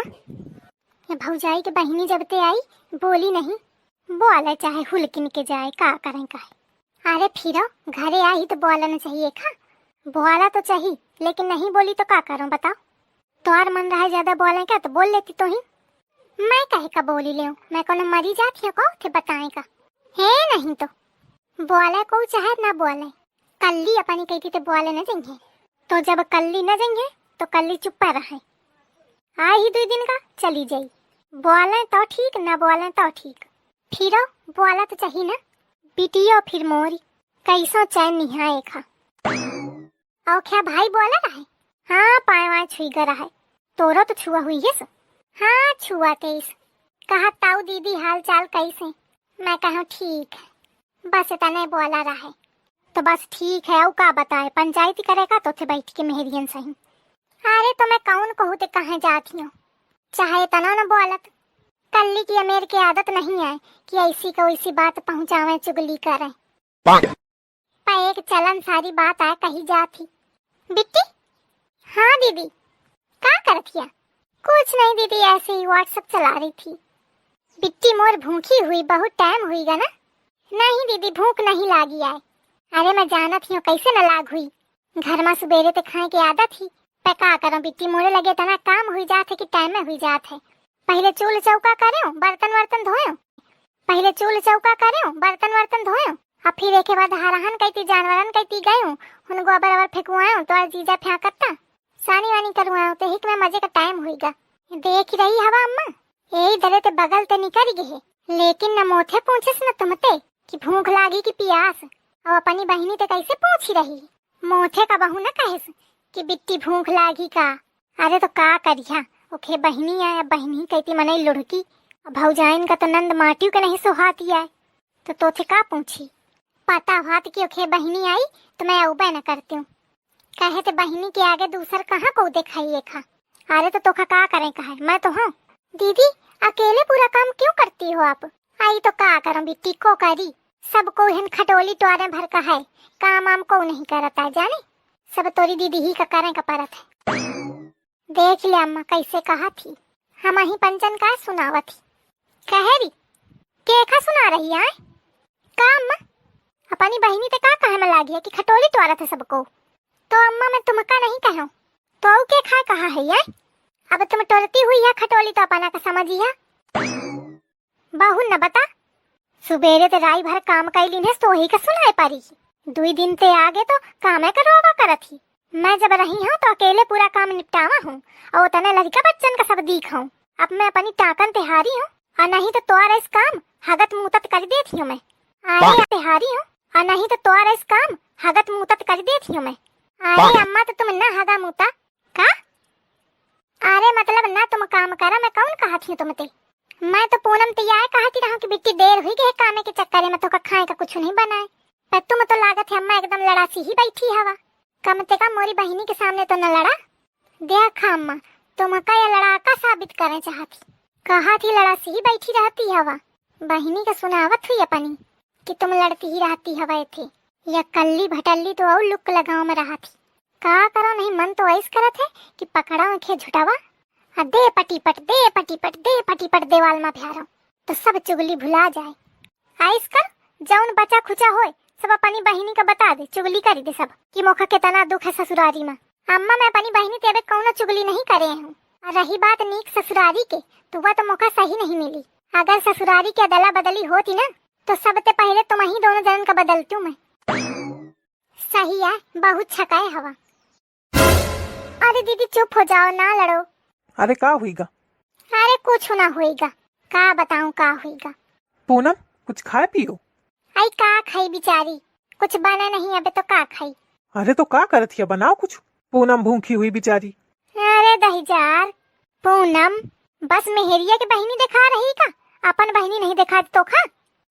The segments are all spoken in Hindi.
ये भौजाई के बहिनी जब ते आई बोली नहीं, बोला चाहे हुलकिन के जाए का करें का। अरे फिरो घरे आई तो बोलना चाहिए खा, बोला तो चाहिए लेकिन नहीं बोली तो का करूं बताओ। तोहार मन रहा ज्यादा बोले का तो बोल लेती तो ही, मैं कहे का बोली ले, मैं कोनो मरी जाती हूँ थे बताए का है नहीं तो बोले को चाहे ना बोले। कल्ली अपनी कहती तो बोले न जाएंगे, तो जब कल्ली न जाएंगे तो कल्ली चुप्पा रहे। आई ही 2 दिन का चली जाई, बोले तो ठीक ना बोले तो ठीक, फिरो बोला तो चाहिए ना। बिटियो फिर मोरी कैसो चैन निहाए खा। और क्या भाई बोला रहा है? हाँ पाए छुई ग रहा है, तोरो तो छुआ हुई है सो। हाँ छुआ तेईस, कहा ताऊ दीदी हाल चाल कैसे? मैं कहूँ ठीक है, बस इतना बोला रहा है तो बस ठीक है। और का बताए पंचायती करेगा तो थे बैठ के मेहरियन सही। अरे तो मैं कौन कहूँ ते कहाँ जाती हूँ, चाहे तना न बोलत। कल्ली की अमेर की आदत नहीं है कि ऐसी को ऐसी बात पहुँचावे चुगली करे। पर एक चलन सारी बात आए कही जाती। बिट्टी हाँ दीदी क्या करतिया? कुछ नहीं दीदी, ऐसे ही व्हाट्सएप चला रही थी। बिट्टी मोर भूखी हुई बहुत टाइम हुई गा ना? नहीं दीदी भूख नहीं लागी आए। अरे मैं जाना थी कैसे न लाग हुई, घर में सुबेरे ते खाए की आदत थी। पे का करूं बिट्टी मोरे लगे तना काम हुई जाते कि टाइम में हुई जात है। पहले चूल चौका करे बर्तन वर्तन धोए, पहले चूल चौका करे बर्तन वर्तन धोए, और फिर एक बाद हराहन कहती जानवरन कहती गए उन गोबर और फेंकुआए तो जीजा फेंकता सानी वानी करवाए तो हिक में मजे का टाइम हुईगा। देख रही हवा अम्मा यही दरे ते बगल ते निकल गए, लेकिन न मोथे पूछे न तुमते कि भूख लागी कि प्यास। और अपनी बहिनी ते कैसे पूछी रही, मोथे का बहू न कहे कि बिट्टी भूख लागी का। अरे तो का करिया ओखे बहिनी आया, बहिनी कहती मने लुढ़की, भौजाइन का तो नंद माटियों के नहीं सुहाती है तो तोथे का पूछी। पता हाथ की ओखे बहिनी आई तो मैं उबे न करती हूँ, कहे तो बहिनी के आगे दूसर कहाँ को दिखाइए खा। अरे तो तोखा का करें कहा, मैं तो हूँ। दीदी अकेले पूरा काम क्यों करती हो आप? आई तो का करूं बिट्टी को करी, सबको हिन खटोली टोरे भर का है, काम आम को नहीं करता जाने, सब तोरी दीदी ही का करें का परत है। देख ले अम्मा कैसे कहा थी, हम ही पंचन का सुनावा थी। कहेरी केखा सुना रही है का अम्मा? अपनी बहिनी ते का कहे में लागी है कि खटोली टोरा था सबको। तो अम्मा मैं तुमका नहीं कहूँ तो के खा कहा है यार? अब तुम टोरती हुई है खटोली तो अपना का समझिया। बहू न बता, सुबेरे ते राई भर काम कैली ने तो ही का सुनाए पारी, 2 दिन ते आगे तो कामे करवा करत ही। मैं जब रही हूँ तो अकेले पूरा काम निपटावा हूँ और तने लड़का बच्चन का सब दिखाऊं। अब मैं अपनी टाकन तिहारी हूँ और नहीं तो तोरा इस काम हगत मुतत कर देती हूँ मैं। अरे तिहारी हूँ और नहीं तो तोरा इस काम हगत मुतत कर देती हूँ मैं। अरे अम्मा तो तुम ना हगा मुता का? अरे मतलब ना तुम काम करा, मैं कौन कहा थी तुमते? मैं तो पूनम तैयार कहती रहा कि बिट्टी देर हुई गई कामे के चक्कर में तो खाए का कुछ नहीं बनाए, पर तुम तो लागत है अम्मा एकदम लड़ासी ही बैठी हवा। कम ते कम मोरी बहिनी के सामने तो न लड़ा। देखा अम्मा तुम का ये लड़ा का साबित करना चाहती, कहा थी लड़ासी ही बैठी रहती हवा। बहिनी का सुनावत हुई अपनी कि तुम लड़ती ही रहती हवा थे, या कल्ली भटल्ली तो और लुक लगाओ में रहा थी। का करो नहीं मन तो ऐस करत है कि पकड़ा आंखें झुटावा, दे पटीपट दे पटीपट दे पटीपट देवाल में प्यारो तो सब चुगली भुला जाए। आइस कर जौन बचा खुचा होए सब अपनी बहिनी का बता दे, चुगली करी दे सब कि मोखा कितना दुख है ससुरारी में। अम्मा मैं अपनी बहिनी तेरे कौनो चुगली नहीं करे हूँ। रही बात नीक ससुरारी के तो वह तो मौका सही नहीं मिली। अगर ससुरारी की अदला बदली होती ना तो सबसे पहले तुम ही दोनों जन का बदलती हूँ मैं। सही है बहुत छकाए हवा। अरे दीदी चुप हो जाओ ना लड़ो। अरे का हुईगा? अरे कुछ ना होएगा, का बताऊं का होएगा। पूनम कुछ खाए पियो? आई का खाई बिचारी, कुछ बना नहीं अबे तो का खाई। अरे तो का करत है, बनाओ कुछ। पूनम भूखी हुई बिचारी। अरे दहीजार पूनम बस मेहरिया की बहिनी दिखा रही का, अपन बहिनी नहीं दिखा तो खा।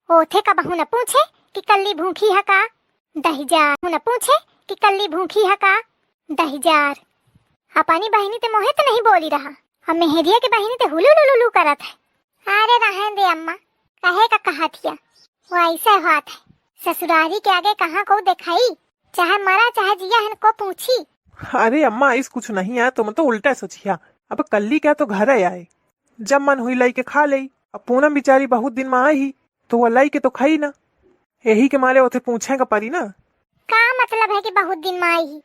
ओथे का बहू न पूछे कि कल्ली भूखी है का? दहीजार न पूछे कि कल्ली भूखी है का? दहीजार अपनी बहिनी ते मोहे तो नहीं बोली रहा, अब मेहरिया की बहिनी ते हुलू लुलू करत है। अरे रहने दे अम्मा, कहे का कहा थिया वो ऐसा बात है, ससुरारी के आगे कहाँ को दिखाई, चाहे मरा चाहे जिया है को पूछी। अरे अम्मा इस कुछ नहीं है, तुम तो उल्टा सोचिया। अब कल्ली क्या तो घर आए, जब मन हुई लाई के खा लई। अब पूनम बेचारी बहुत दिन में आई ही तो वो लाई के तो खाई ना, यही के मारे उसे पूछेगा परी ना। का मतलब है कि बहुत दिन में आई ही?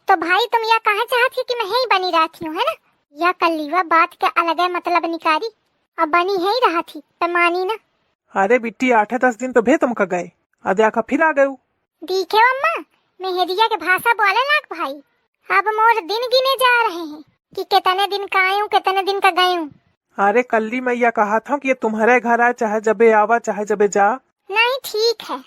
तो भाई तुम यह कहा चाहती कि मैं ही बनी रहती हूँ, है ना? या कल्लीवा बात के अलग है मतलब निकारी, अब बनी है ही रहा थी पर मानी ना। अरे बिट्टी 8-10 दिन तो भे तुम का गए, अद्या फिर आ गए। देखे अम्मा, मेहरिया के भाषा बोले लाग भाई। अब मोर दिन गिने जा रहे हैं कि कितने दिन का आयूं कितने दिन का गयूं। अरे कल्ली मैं यह कहा था कि ये तुम्हारे घर आए, चाहे जबे आवा चाहे जबे जा। नहीं ठीक है,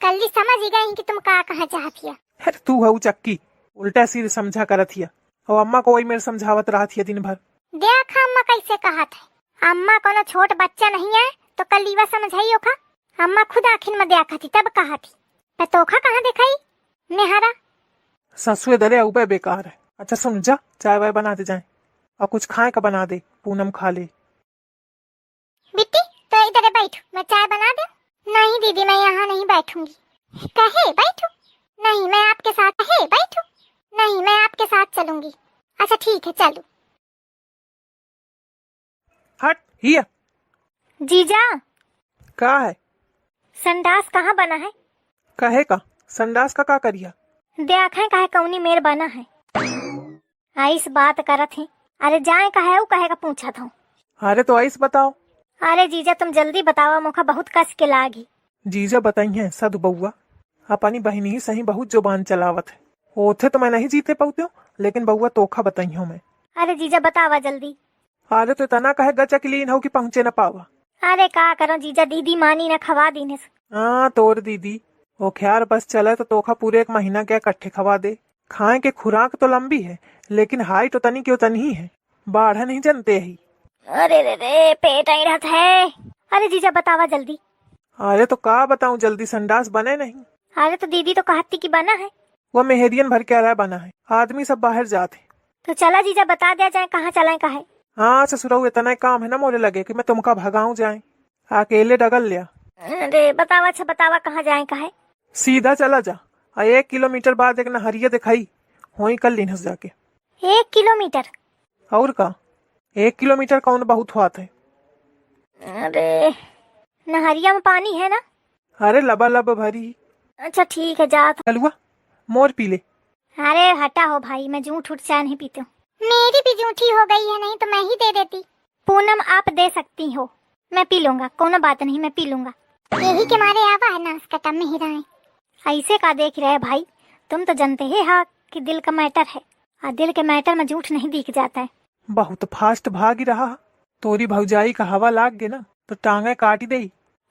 कल्ली समझ ही गई कि तुम का कहा चाहती है। अरे तू हऊ चक्की उल्टा सीधे समझा करत हिया, और अम्मा को वही मेरे समझावत रहा थी दिन भर। देख अम्मा कैसे कहा था, अम्मा कोनो छोट बच्चा नहीं है तो कल्लीवा समझाइयो खा। अम्मा खुद आखिर में देखा थी तब कहा थी, पर तोखा कहाँ दिखाई मेहरा। ससुए दरे उबे बेकार है। अच्छा सुन जा, चाय वाय बना दे जाए और कुछ खाए का बना दे, पूनम खा ले। बिट्टी तो इधर बैठ, मैं चाय बना दूं। नहीं दीदी मैं यहाँ नहीं बैठूंगी। कहे बैठू? नहीं मैं आपके साथ। कहे बैठू? नहीं मैं आपके साथ चलूंगी। अच्छा ठीक है चलो। हट हिया। जीजा का है? संडास कहाँ बना है? कहे का संडास का करिया? देखें कहे कौनी मेर बना है। आइस बात करत है। अरे जाए कहे वो कहे का पूछा था। अरे तो आइस बताओ। अरे जीजा तुम जल्दी बतावा, मुखा बहुत कस के लागी। जीजा बताई है सद बउआ, अपनी बहनी ही सही बहुत जुबान चलावत है। ओथे तो मैं नहीं जीते पाऊते हूँ, लेकिन बउआ तोखा बताई हूँ मैं। अरे जीजा बतावा जल्दी। अरे तो इतना कहे गचा क्लीन हो कि पहुँचे न पावा। अरे का करो जीजा, दीदी मानी न खवा दीने। हाँ तोर दीदी वो ख्यार बस चले तो तोखा पूरे 1 महीना क्या इकट्ठे खवा दे। खाए के खुराक तो लंबी है, लेकिन हाइट तो तनी क्यों तनी है, बाढ़ नहीं जनते ही। अरे रे रे पेट आई रहता है। अरे जीजा बतावा जल्दी। अरे तो का बताऊं, जल्दी संडास बने नहीं। अरे तो दीदी तो कहती कि बना है। वो मेहरियन भर के आ रहा बना है, आदमी सब बाहर जाते। तो चला जीजा बता दिया जाए कहाँ चलाए का है। हाँ ससुराऊ इतना ही काम है ना, मोरे लगे कि मैं तुमका भगाऊं जाए, अकेले डगल लिया। अरे बतावा, अच्छा बतावा कहाँ जाए का है। सीधा चला जा, 1 किलोमीटर बाद एक नहरिया दिखाई, वहीं कल लिनस जाके। 1 किलोमीटर? और का 1 किलोमीटर कौन बहुत हुआत है। अरे नहरिया में पानी है ना? अरे लबा लब भरी। अच्छा ठीक है जा। चलुआ मोर पी ले। अरे हटा हो भाई, मैं जूठ उठ चाय नहीं पीती हूँ। मेरी भी जूठी हो गई है, नहीं तो मैं ही दे देती। पूनम आप दे सकती हो, मैं पी लूंगा, कोनो बात नहीं मैं पी लूंगा। यही के मारे आवा है ना उसका टम में ही। ऐसे का देख रहे भाई, तुम तो जानते ही हाँ कि दिल का मैटर है, और दिल के मैटर में झूठ नहीं दिख जाता है। बहुत फास्ट भाग ही रहा, तोरी भौजाई का हवा लाग गए ना तो टांगे काट ही दे।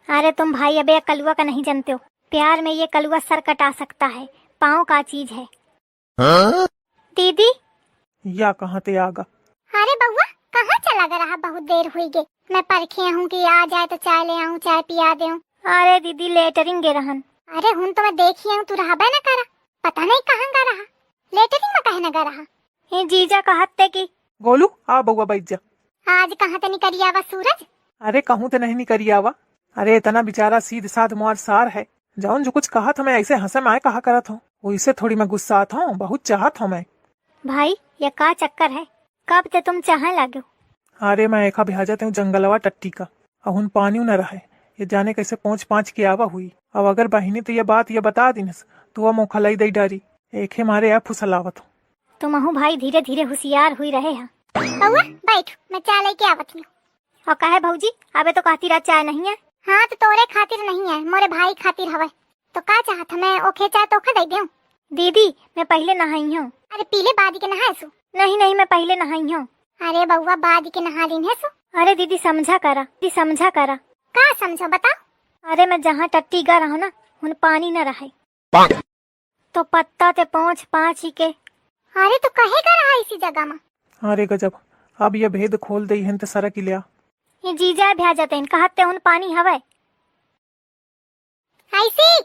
अरे तुम भाई अब एक कलुआ का नहीं जानते हो, प्यार में ये कलुआ सर कटा सकता है, पाँव का चीज है। हाँ? दीदी या कहाँ ते आगा। अरे बउआ कहाँ चला गया रहा, बहुत देर हुई गे। मैं परखे हूँ कि आ जाए तो चाय ले आऊँ, चाय पिया दे। अरे दीदी लेटरिंग गे रहन। अरे हूँ तो मैं देखी हूँ, तू रहा ना करा, पता नहीं कहाँ गा रहा, लेटरिंग में कहना गा रहा। ये जीजा कहते की गोलू आ बउआ बैठ जा। आज कहाँ ते निकली आवा सूरज? अरे कहूँ तो नहीं निकली आवा। अरे इतना बेचारा सीध साध मुआर सार है, जौन जो कुछ कहा था मैं ऐसे हंसे में कहा करत हूँ, वैसे थोड़ी मैं गुस्सा था, बहुत चाहत हूँ मैं। भाई ये का चक्कर है, कब ते तुम चाहे लागो? अरे मैं एक भेजते हूँ जंगलवा टट्टी का, अहुन पानी न रहे, ये जाने कैसे पहुँच के आवा हुई। अब अगर बहिनी तो ये बात ये बता दीनस तो वह मुँह खलाई दई डारी, एक मारे या फुसलावत हो। तुम अहू भाई धीरे धीरे होशियार हुई रहे हैं। बउआ बैठ, मैं चाय लेके आवत हूँ। और कहे भौजी अबे तो कहती रहा चाय नहीं है। हाँ तो तोरे खातिर नहीं है, मोरे भाई खातिर हवे। तो का चाहत मैं ओखे चाय तो दे दूं? दीदी मैं पहले नहाई हूँ। अरे पीले बाद के नहाए सु? नहीं नहीं मैं पहले नहाई हूँ। अरे बउआ बाद के नहा लीन है सु? अरे दीदी समझा करा, दीदी समझा करा। का समझो बताओ? अरे मैं जहाँ टट्टी गा रहा हूँ ना, उन पानी न रहे तो पत्ता ते पहुँच ही के। अरे तो कहेगा रहा इसी जगह में। अरे गजब, अब ये भेद खोल दई हन तो सरक लिया। ये जीजा भ्या जाते हैं, कहते उन पानी हवे ऐसी